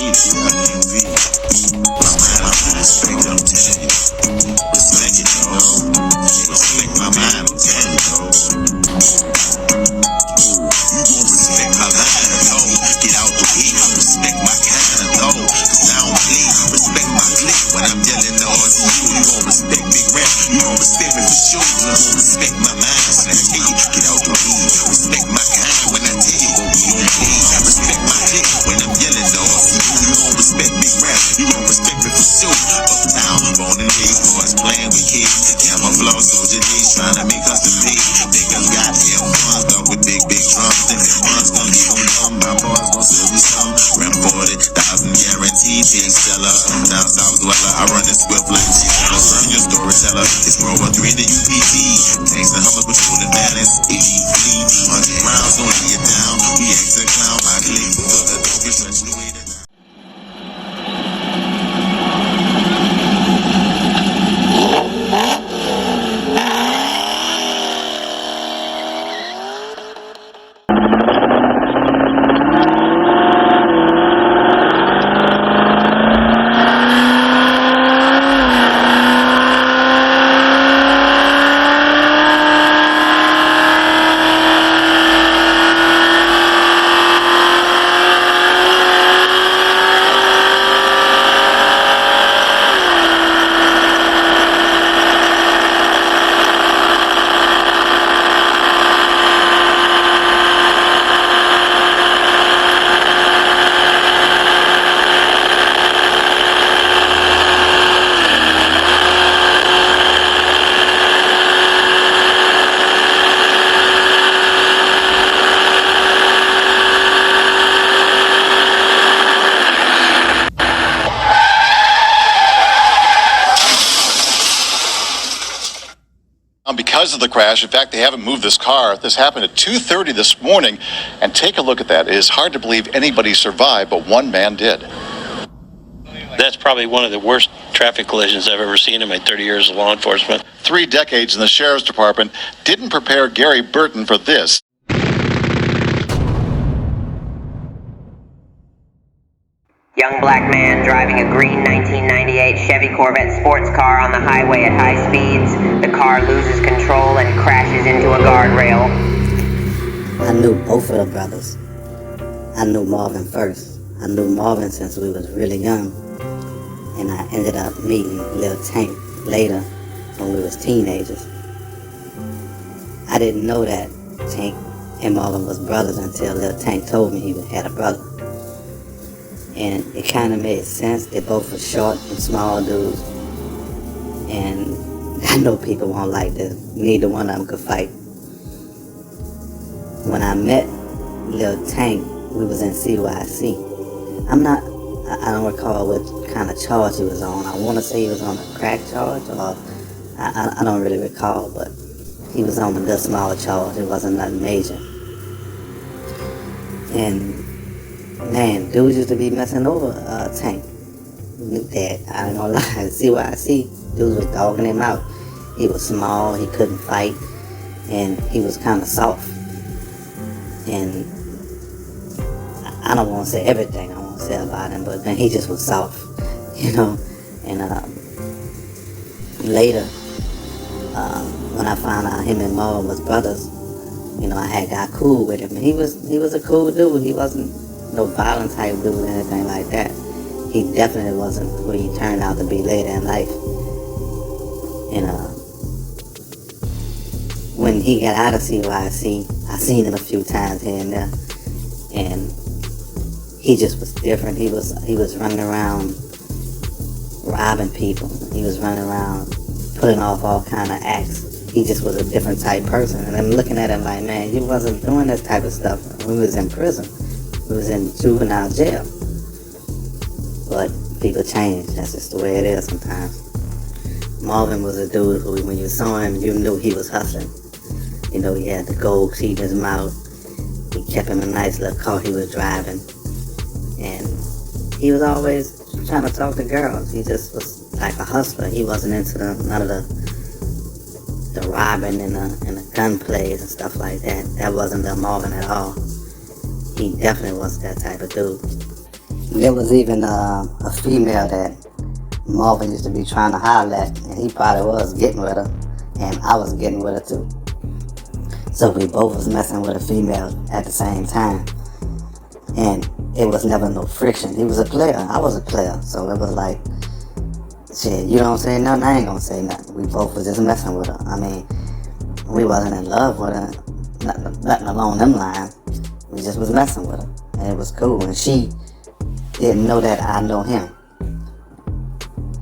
hate it, I envy it. My mind, I'm for respect, I'm telling you. Respect it, dog. Respect my mind, I'm telling you, dog. You gon' respect my mind, dog. Get out the way, respect my kind, dog. Cause I don't play, respect my clique. When I'm yelling the RCU, you gon' respect Big Rap. You gon' respect me for sure. You gon' respect my mind when I tell you, get out the way. Respect my kind when I tell you, go be on play. Respect my clique when I'm yelling the RCU. You gon' respect Big Rap. You gon' respect me for sure. Uptown, born and raised, boys playing with kids. Camouflage soldier days, trying to make us the pay. Niggas got M1s up with big drums. Think ones gon' keep them dumb. My boys gon' sell me some. Rap 40,000 guaranteed. Take seller. Down south dweller. I run this swift like G-Seller. Burn your storyteller. It's World War 3 to UPT. Tanks and Hummer patrolling balance. 80 fleet. 100 rounds gon' lay it down. We ex a clown. My clique. So the dope is stretched the way to down. Because of the crash, in fact, they haven't moved this car. This happened at 2:30 this morning, and take a look at that. It is hard to believe anybody survived, but one man did. That's probably one of the worst traffic collisions I've ever seen in my 30 years of law enforcement. 3 decades in the sheriff's department didn't prepare Gary Burton for this. Young black man driving a green 1998 Chevy Corvette sports car on the highway at high speeds. The car loses control and crashes into a guardrail. I knew both of the brothers. I knew Marvin first. I knew Marvin since we was really young. And I ended up meeting Lil Tank later when we was teenagers. I didn't know that Tank and Marvin was brothers until Lil Tank told me he had a brother. And it kind of made sense. They both were short and small dudes. And I know people won't like this. Neither one of them could fight. When I met Lil Tank, we was in CYC. I don't recall what kind of charge he was on. I want to say he was on a crack charge, or I don't really recall, but he was on a little smaller charge. It wasn't nothing major. And man, dudes used to be messing over Tank. That, I ain't gonna lie, CYC, dudes was dogging him out. He was small, he couldn't fight, and he was kind of soft. And I don't want to say everything I want to say about him, but man, he just was soft, you know. And later, when I found out him and Marvin was brothers, you know, I got cool with him. And he was a cool dude. He wasn't no violent type dude or anything like that. He definitely wasn't who he turned out to be later in life. And when he got out of CYC, I seen him a few times here and there, and he just was different. He was running around robbing people. He was running around putting off all kind of acts. He just was a different type person. And I'm looking at him like, man, you wasn't doing this type of stuff when we was in prison. We was in juvenile jail. But people change. That's just the way it is sometimes. Marvin was a dude who, when you saw him, you knew he was hustling. You know, he had the gold teeth in his mouth. He kept him a nice little car he was driving. And he was always trying to talk to girls. He just was like a hustler. He wasn't into none of the robbing and the gun plays and stuff like that. That wasn't the Marvin at all. He definitely wasn't that type of dude. There was even a female that Marvin used to be trying to holler at, and he probably was getting with her, and I was getting with her too. So we both was messing with a female at the same time, and it was never no friction. He was a player, I was a player, so it was like, shit, you don't say nothing, I ain't gonna say nothing. We both was just messing with her. I mean, we wasn't in love with her, nothing along them lines. We just was messing with her, and it was cool. And she didn't know that I know him.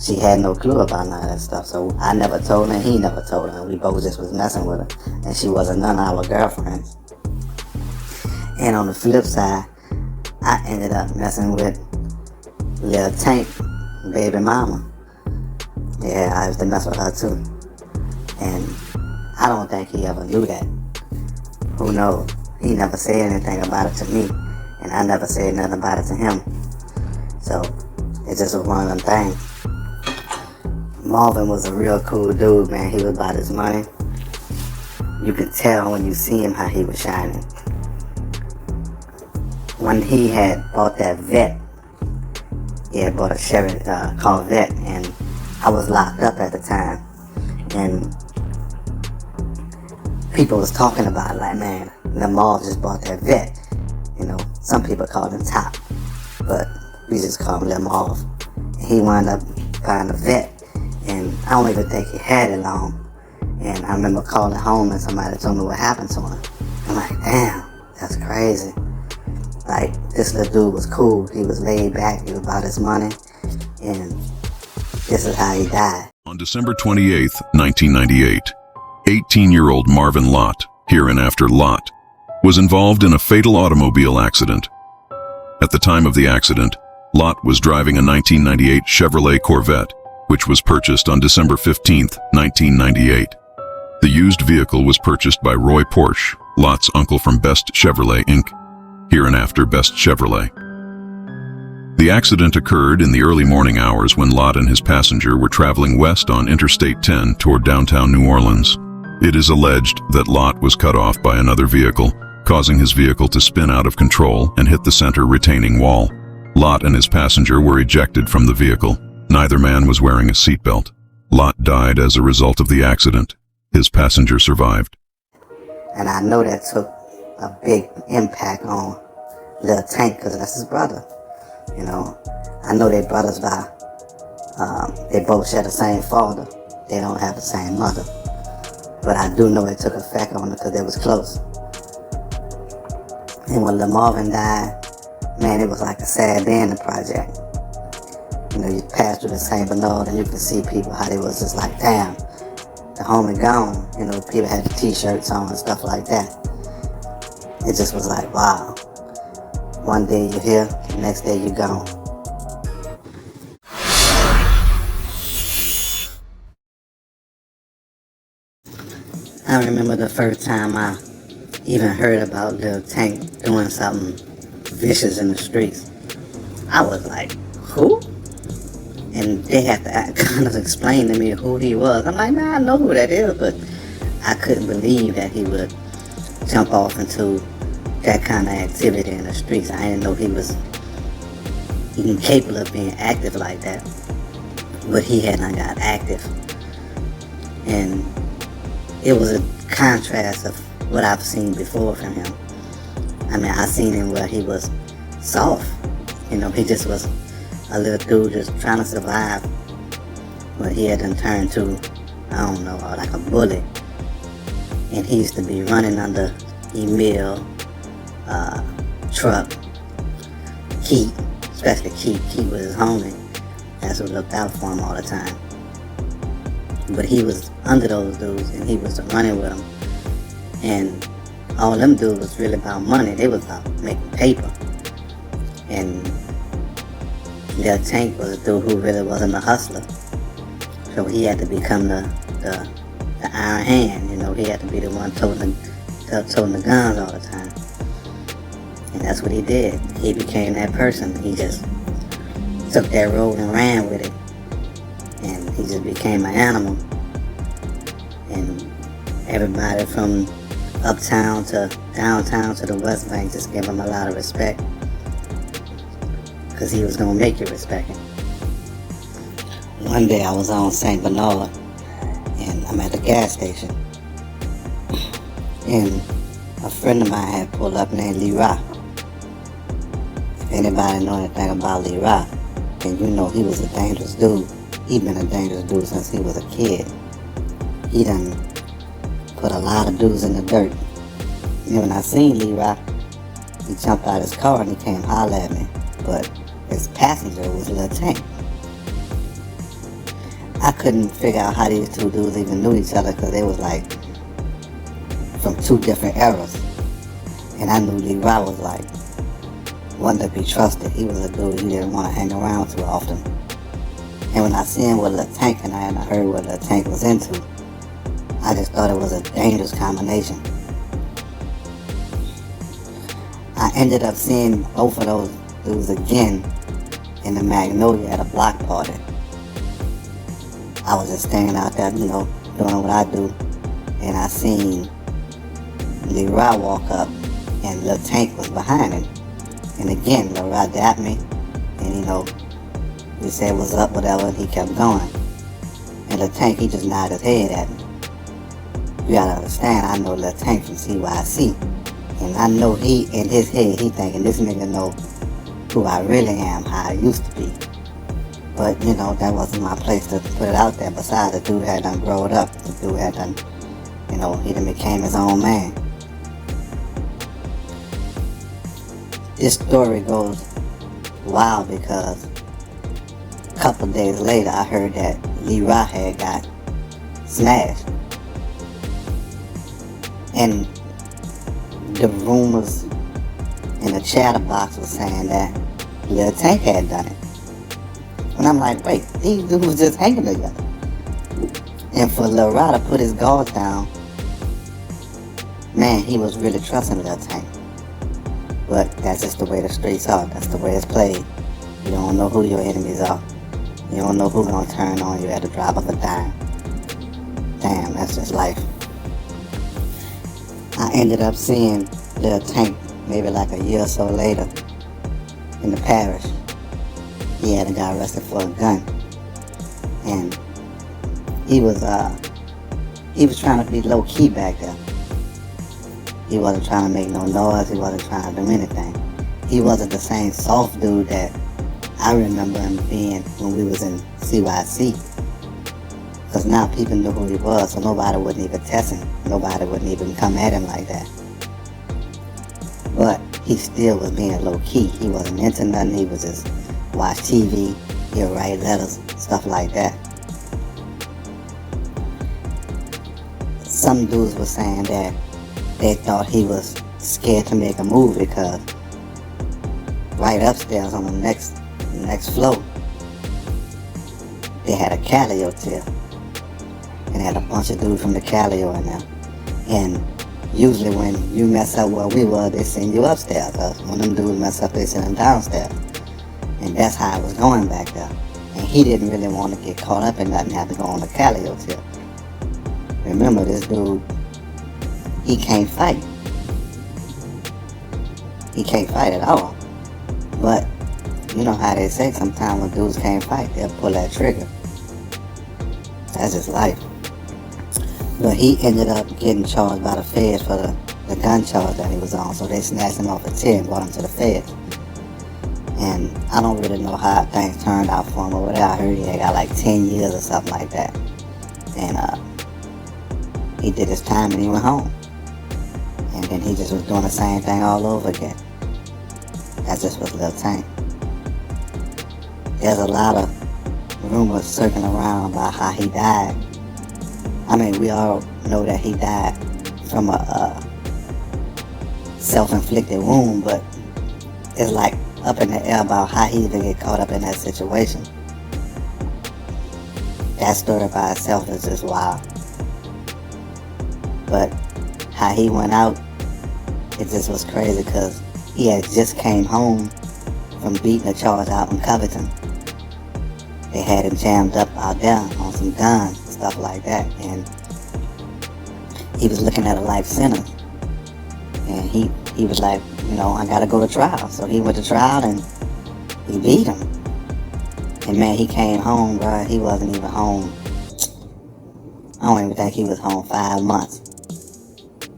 She had no clue about none of that stuff, so I never told her, and he never told her. We both just was messing with her, and she wasn't none of our girlfriends. And on the flip side, I ended up messing with Lil Tank, baby mama. Yeah, I used to mess with her too. And I don't think he ever knew that. Who knows? He never said anything about it to me, and I never said nothing about it to him. So it just was one of them things. Marvin was a real cool dude, man. He was about his money. You could tell when you see him how he was shining. When he had bought that vet, he had bought a Chevy Corvette, and I was locked up at the time. And people was talking about it like, man, Lamar just bought that vet. You know, some people called him Top, but we just called him Lamar. And he wound up buying a vet, and I don't even think he had it long. And I remember calling home and somebody told me what happened to him. I'm like, damn, that's crazy. Like, this little dude was cool. He was laid back. He was about his money. And this is how he died. On December 28, 1998, 18-year-old Marvin Lott, hereinafter Lott, was involved in a fatal automobile accident. At the time of the accident, Lott was driving a 1998 Chevrolet Corvette, which was purchased on December 15, 1998. The used vehicle was purchased by Roy Porsche, Lott's uncle from Best Chevrolet Inc., hereinafter Best Chevrolet. The accident occurred in the early morning hours when Lott and his passenger were traveling west on Interstate 10 toward downtown New Orleans. It is alleged that Lott was cut off by another vehicle, causing his vehicle to spin out of control and hit the center retaining wall. Lott and his passenger were ejected from the vehicle. Neither man was wearing a seatbelt. Lott died as a result of the accident. His passenger survived. And I know that took a big impact on Lil Tank, because that's his brother. You know, I know they brothers by, they both share the same father. They don't have the same mother. But I do know it took effect on it because they was close. And when Lil Marvin died, man, it was like a sad day in the project. You know, you pass through the St. Bernard and you can see people how they was just like, damn, the homie gone. You know, people had the t-shirts on and stuff like that. It just was like, wow. One day you're here, the next day you're gone. I remember the first time I even heard about Lil Tank doing something vicious in the streets. I was like, who? And they had to kind of explain to me who he was. I'm like, man, I know who that is, but I couldn't believe that he would jump off into that kind of activity in the streets. I didn't know he was even capable of being active like that. But he had not got active. And it was a contrast of what I've seen before from him. I mean, I seen him where he was soft. You know, he just was a little dude just trying to survive. But he had done turned to, I don't know, like a bully. And he used to be running under Emil, Truck, Keith, especially Keith. Keith was his homie. That's who looked out for him all the time. But he was under those dudes and he was running with them. And all them dudes was really about money. They was about making paper. And Lil Tank was a dude who really wasn't a hustler. So he had to become the iron hand, you know. He had to be the one toting the guns all the time. And that's what he did. He became that person. He just took that road and ran with it. And he just became an animal. And everybody from uptown to downtown to the West Bank just gave him a lot of respect. because he was going to make you respect him. One day I was on St. Bernard, and I'm at the gas station, and a friend of mine had pulled up named Leroy. If anybody know anything about Leroy, then you know he was a dangerous dude. He been a dangerous dude since he was a kid. He done put a lot of dudes in the dirt. And when I seen Leroy, he jumped out his car and he came holler at me, but his passenger was Lil Tank. I couldn't figure out how these two dudes even knew each other because they was like from two different eras. And I knew Leroy was like one to be trusted. He was a dude you didn't want to hang around too often. And when I seen what Lil Tank and I heard what Lil Tank was into, I just thought it was a dangerous combination. I ended up seeing both of those dudes again in the Magnolia at a block party. I was just standing out there, doing what I do, and I seen Leroy walk up, and Lil Tank was behind him. And again, Leroy dapped me, and we said what's up, whatever, and he kept going. And Lil Tank, he just nodded his head at me. You gotta understand, I know Lil Tank from CYC, and I know he, in his head, he thinking this nigga know who I really am, how I used to be. But, that wasn't my place to put it out there. Besides, the dude had done growed up. The dude had done, he done became his own man. This story goes wild because a couple days later, I heard that Leroy had got smashed. And the rumors in the chatter box was saying that Lil Tank had done it. And I'm like, wait, these dudes was just hanging together. And for Leroy to put his guard down, man, he was really trusting Lil Tank. But that's just the way the streets are. That's the way it's played. You don't know who your enemies are. You don't know who's gonna turn on you at the drop of a dime. Damn, that's just life. I ended up seeing Lil Tank maybe like a year or so later in the parish. He had a guy arrested for a gun, and he was trying to be low key back there. He wasn't trying to make no noise. He wasn't trying to do anything. He wasn't the same soft dude that I remember him being when we was in CYC. Because now people knew who he was, so nobody wouldn't even test him. Nobody wouldn't even come at him like that. But he still was being low key. He wasn't into nothing. He was just watch TV, he'll write letters, stuff like that. Some dudes were saying that they thought he was scared to make a move because right upstairs on the next floor, they had a Cali hotel. And had a bunch of dudes from the Calio in there. And usually when you mess up where we were, they send you upstairs. Cause when them dudes mess up, they send them downstairs. And that's how it was going back there. And he didn't really want to get caught up in nothing, have to go on the Cali hotel. Remember, this dude, he can't fight. He can't fight at all. But you know how they say sometimes when dudes can't fight, they'll pull that trigger. That's just life. But he ended up getting charged by the feds for the gun charge that he was on. So they snatched him off a chair and brought him to the feds. And I don't really know how things turned out for him over there. I heard he had got like 10 years or something like that. And he did his time and he went home. And then he just was doing the same thing all over again. That's just what Lil Tank. There's a lot of rumors circling around about how he died. I mean, we all know that he died from a self-inflicted wound, but it's like up in the air about how he even get caught up in that situation. That story by itself is just wild. But how he went out, it just was crazy because he had just came home from beating a charge out in Covington. They had him jammed up out there on some guns and stuff like that, and he was looking at a life sentence. And he was like, I gotta go to trial. So he went to trial, and He beat him. And man, he came home, bro. He wasn't even home. I don't even think he was home 5 months.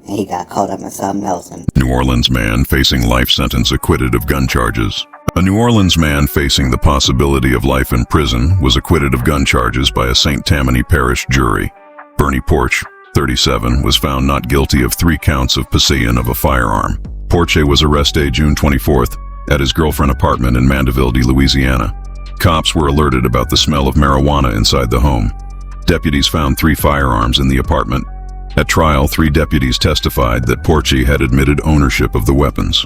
And he got caught up in something else. New Orleans man facing life sentence acquitted of gun charges. A New Orleans man facing the possibility of life in prison was acquitted of gun charges by a St. Tammany Parish jury. Bernie Porch, 37, was found not guilty of 3 counts of possession of a firearm. Porche was arrested June 24th at his girlfriend's apartment in Mandeville, Louisiana. Cops were alerted about the smell of marijuana inside the home. Deputies found 3 firearms in the apartment. At trial, 3 deputies testified that Porche had admitted ownership of the weapons.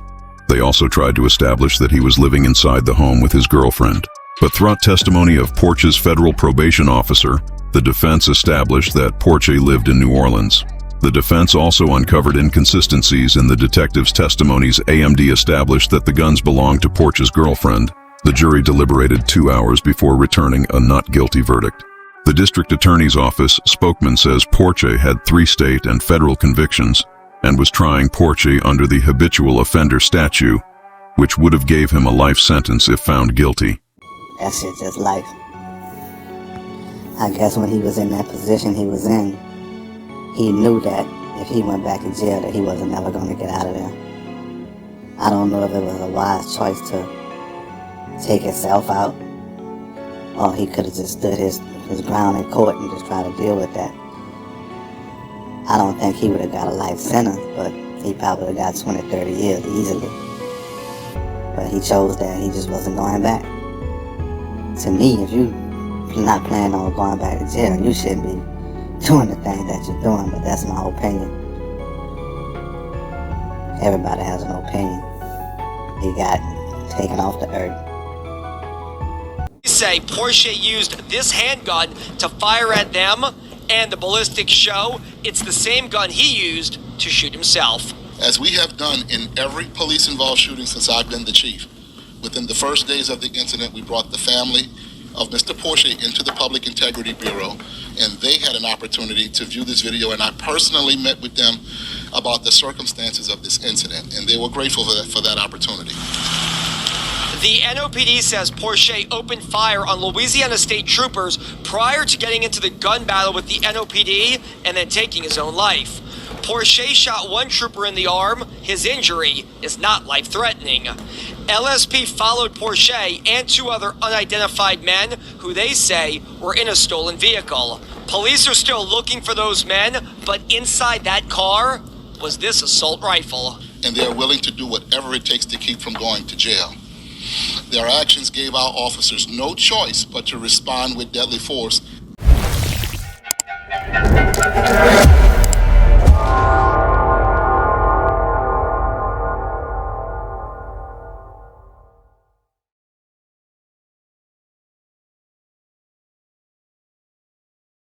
They also tried to establish that he was living inside the home with his girlfriend. But through testimony of Porche's federal probation officer, the defense established that Porche lived in New Orleans. The defense also uncovered inconsistencies in the detective's testimonies. AMD established that the guns belonged to Porche's girlfriend. The jury deliberated 2 hours before returning a not guilty verdict. The district attorney's office spokesman says Porche had 3 state and federal convictions and was trying Porche under the habitual offender statute, which would have gave him a life sentence if found guilty. That shit just life. I guess when he was in that position he was in, he knew that if he went back to jail that he wasn't never going to get out of there. I don't know if it was a wise choice to take himself out, or he could have just stood his ground in court and just tried to deal with that. I don't think he would have got a life sentence, but he probably would have got 20, 30 years easily. But he chose that. He just wasn't going back. To me, if you're not planning on going back to jail, you shouldn't be doing the thing that you're doing, but that's my opinion. Everybody has an opinion. He got taken off the earth. Say Porche used this handgun to fire at them, and the ballistics show it's the same gun he used to shoot himself. As we have done in every police-involved shooting since I've been the chief, within the first days of the incident, we brought the family of Mr. Porche into the Public Integrity Bureau, and they had an opportunity to view this video, and I personally met with them about the circumstances of this incident, and they were grateful for that opportunity. The NOPD says Porche opened fire on Louisiana state troopers prior to getting into the gun battle with the NOPD and then taking his own life. Porche shot one trooper in the arm. His injury is not life-threatening. LSP followed Porche and 2 other unidentified men who they say were in a stolen vehicle. Police are still looking for those men, but inside that car was this assault rifle. And they're willing to do whatever it takes to keep from going to jail. Their actions gave our officers no choice but to respond with deadly force.